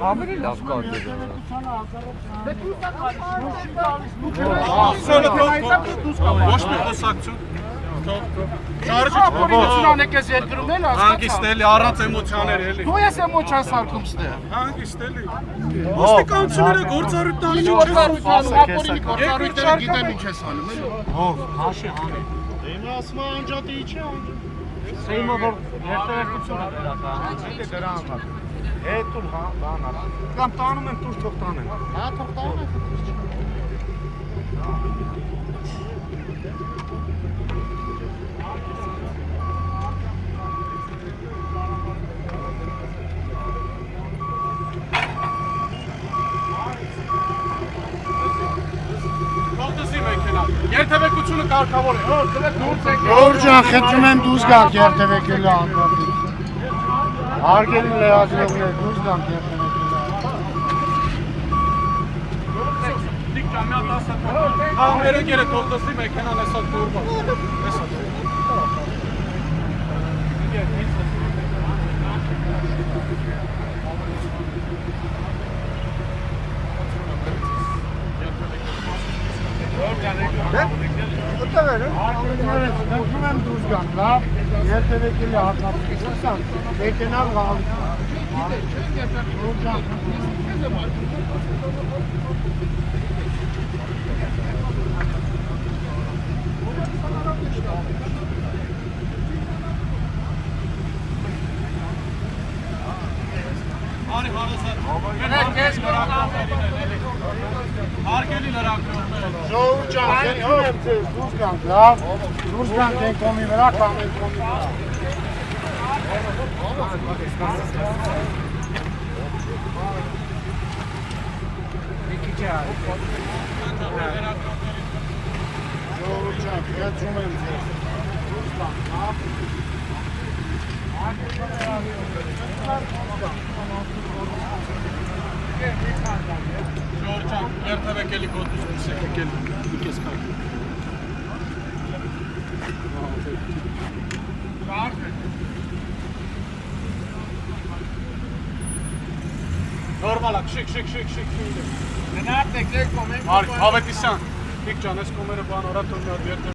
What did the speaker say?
Ավելի լավ կարգ է։ Ոչ մի խոսակցություն։ Ապորությունանեք ես երկրում էլ Հանգիստ էլի, առանց էմոցիաների էլի։ Դու ես էմոցիան սարքում ստեղ։ Հանգիստ էլի։ Ոստիկանությունները գործառույթն անում ապորինի գործառույթները գիտեմ ինչ ես անում էլի։ Ով, հաշի անի։ Հիմա ասում է անջատի չէ անջատ։ Սեյմը որ երթևեկությունը վերականգնի դրա համար։ Հետո բան արա։ Կամ տանում են դուրս թող տանեն։ Հա թող տանում են։ Երթևեկությունը կարգավոր է։ Գորգ ջան, խնդրում եմ դուրս գաք երթևեկելու անդադի։ Հարգելի լեհազրողներ, դուրս գաք երթևեկելու։ Հա, մերեք երեք օգտոսի մեքենան էսա դուրբա։ Էսա։ Խնդրում եմ դուրս գաք, լավ, երթևեկելու հատնապետության, մեքենան գալիս։ Գորգ ջան, Հարգելի լրագրողներ։ Ժողովուրդ ջան, խնդրում եմ ձեզ դուրս գանք, լավ, դուրս գանք են կոմի վրա, կամ են կոմի վրա։ Ժողովուրդ ջան, խնդրում եմ ձեզ դուրս գանք, լավ։ Ժողովուրդ ջան, երթևեկելի կոդուս դուրս եկել, դուք ես կարգ։ Նորմալ է, շիկ։ Գնացեք, եք կոմեն։ Հավետիսյան, Տիկ ջան, ես կոմերը բան արա թող մի հատ երթևեկել։